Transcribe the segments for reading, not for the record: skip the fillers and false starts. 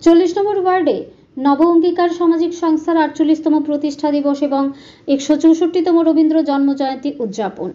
40 নম্বর ওয়ার্ডে নব অঙ্গীকার সামাজিক সংস্থার 48তম প্রতিষ্ঠা দিবস এবং 164তম রবীন্দ্র জন্ম জয়ন্তী উদযাপন।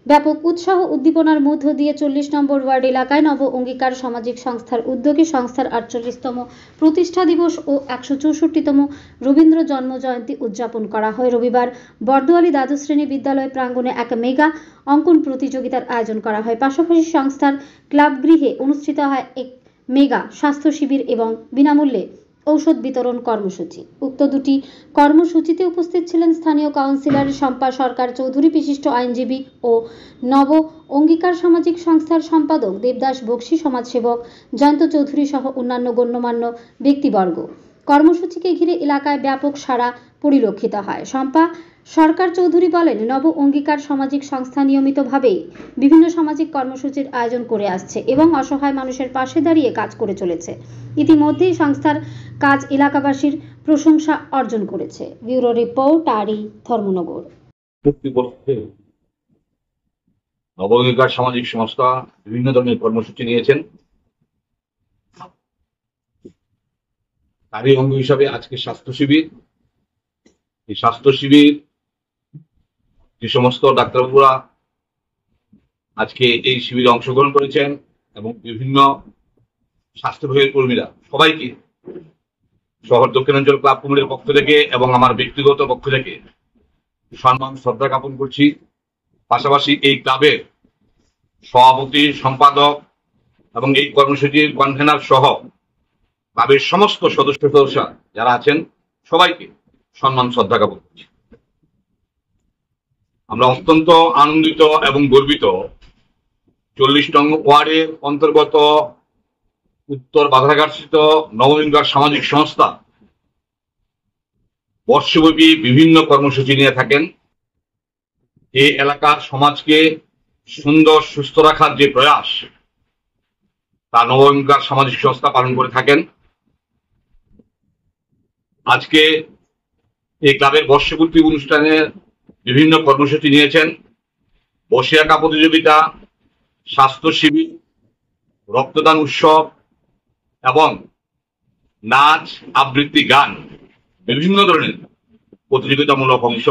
ব্যাপক উৎসাহ উদ্দীপনার মধ্য দিয়ে 40 নম্বর ওয়ার্ড এলাকায় নব অঙ্গীকার সামাজিক সংস্থার উদ্যোগে সংস্থার 48তম প্রতিষ্ঠা দিবস ও 164তম রবীন্দ্র জন্ম জয়ন্তী উদযাপন করা হয়। রবিবার বর্দোয়ালি দ্বাদশ শ্রেণী বিদ্যালয় প্রাঙ্গণে এক মেগা অঙ্কন প্রতিযোগিতার আয়োজন করা হয়। পাশাপাশি সংস্থার ক্লাব গৃহে অনুষ্ঠিত হয় এক মেগা স্বাস্থ্য শিবির এবং বিনামূল্যে ঔষধ বিতরণ কর্মসূচি। উক্ত দুটি কর্মসূচিতে উপস্থিত ছিলেন স্থানীয় কাউন্সিলর শম্পা সরকার চৌধুরী, বিশিষ্ট আইনজীবী ও নব অঙ্গীকার সামাজিক সংস্থার সম্পাদক দেবদাস বক্সী, সমাজসেবক জয়ন্ত চৌধুরী সহ অন্যান্য গণ্যমান্য ব্যক্তিবর্গ। কর্মসূচিকে ঘিরে এলাকায় ব্যাপক সাড়া পরিলক্ষিত হয়। শম্পা সরকার চৌধুরী বলেন, নব অঙ্গীকার সামাজিক সংস্থা নিয়মিতভাবে বিভিন্ন সামাজিক কর্মসূচির আয়োজন করে আসছে এবং অসহায় মানুষের পাশে দাঁড়িয়ে কাজ করে চলেছে। ইতিমধ্যেই সংস্থার কাজ এলাকাবাসীর প্রশংসা অর্জন করেছে। ব্যুরো রিপোর্ট, আরি, ধর্মনগর। নব অঙ্গীকার সামাজিক সংস্থা বিভিন্ন ধরনের কর্মসূচি নিয়েছেন। তারই অঙ্গ হিসাবে আজকে স্বাস্থ্য শিবির। এই স্বাস্থ্য শিবির যে সমস্ত ডাক্তারবাবুরা আজকে এই শিবিরে অংশগ্রহণ করেছেন এবং বিভিন্ন স্বাস্থ্যবিভাগের কর্মীরা, সবাইকে শহর দক্ষিণাঞ্চল ক্লাব কমিটির পক্ষ থেকে এবং আমার ব্যক্তিগত পক্ষ থেকে সম্মান শ্রদ্ধা জ্ঞাপন করছি। পাশাপাশি এই ক্লাবের সভাপতি, সম্পাদক এবং এই কর্মসূচির কনভেনার সহ ক্লাবের সমস্ত সদস্য যারা আছেন সবাইকে সম্মান শ্রদ্ধা জ্ঞাপন করছি। আমরা অত্যন্ত আনন্দিত এবং গর্বিত 40 নং ওয়ার্ডের অন্তর্গত উত্তর বাধারঘাটস্থিত নব অঙ্গীকার সামাজিক সংস্থা বর্ষব্যাপী বিভিন্ন কর্মসূচি নিয়ে থাকেন। এই এলাকার সমাজকে সুন্দর সুস্থ রাখার যে প্রয়াস, তা নব অঙ্গীকার সামাজিক সংস্থা পালন করে থাকেন। আজকে এই ক্লাবের বর্ষপূর্তি অনুষ্ঠানের বিভিন্ন কর্মসূচি নিয়েছেন। বসে আঁকা প্রতিযোগিতা, স্বাস্থ্য শিবির, রক্তদান উৎসব এবং নাচ, আবৃত্তি, গান, বিভিন্ন ধরনের প্রতিযোগিতামূলক অংশ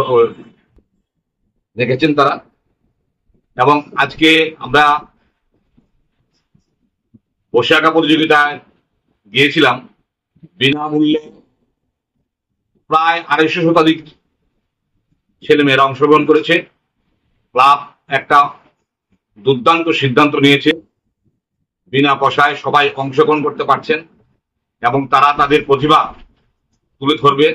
রেখেছেন তারা। এবং আজকে আমরা বসে আঁকা প্রতিযোগিতায় গিয়েছিলাম। বিনামূল্যে প্রায় 250 শতাধিক ছেলে মেয়েরা অংশগ্রহণ করেছে। ক্লাব একটা দুর্দান্ত সিদ্ধান্ত নিয়েছে, বিনা পয়সায় সবাই অংশগ্রহণ করতে পারছেন এবং তারা তাদের প্রতিভা তুলে ধরবে,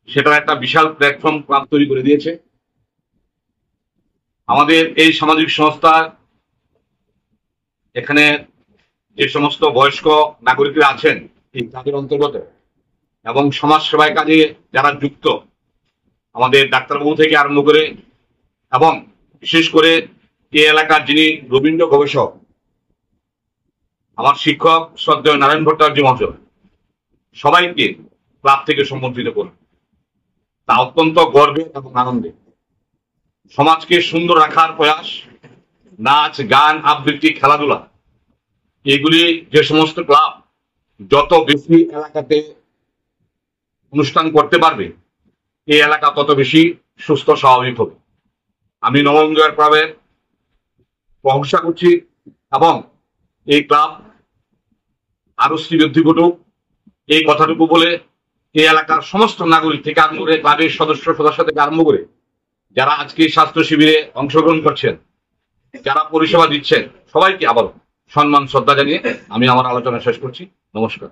সেটার একটা বিশাল প্ল্যাটফর্ম ক্লাব তৈরি করে দিয়েছে। আমাদের এই সামাজিক সংস্থা এখানে যে সমস্ত বয়স্ক নাগরিকরা আছেন এই ক্লাবের অন্তর্গত এবং সমাজ সেবায় কাজে যারা যুক্ত, আমাদের ডাক্তারবাবু থেকে আরম্ভ করে এবং বিশেষ করে এই এলাকার যিনি রবীন্দ্র গবেষক, আমার শিক্ষক শ্রদ্ধেয় নারায়ণ ভট্টাচার্য মহাশয়, সবাইকে ক্লাব থেকে সম্বর্ধিত করুন। তা অত্যন্ত গর্বের এবং আনন্দের। সমাজকে সুন্দর রাখার প্রয়াস, নাচ, গান, আবৃত্তি, খেলাধুলা, এগুলি যে সমস্ত ক্লাব যত বেশি এলাকাতে অনুষ্ঠান করতে পারবে, এই এলাকা তত বেশি সুস্থ স্বাভাবিক হবে। আমি নব অঙ্গীকার ক্লাবের প্রশংসা করছি এবং এই ক্লাব আরো শ্রীবৃদ্ধি ঘটুক এই কথাটুকু বলে এই এলাকার সমস্ত নাগরিক থেকে আরম্ভ করে ক্লাবের সদস্য থেকে আরম্ভ করে যারা আজকে স্বাস্থ্য শিবিরে অংশগ্রহণ করছেন, যারা পরিষেবা দিচ্ছেন, সবাইকে আবার সম্মান শ্রদ্ধা জানিয়ে আমি আমার আলোচনা শেষ করছি। নমস্কার।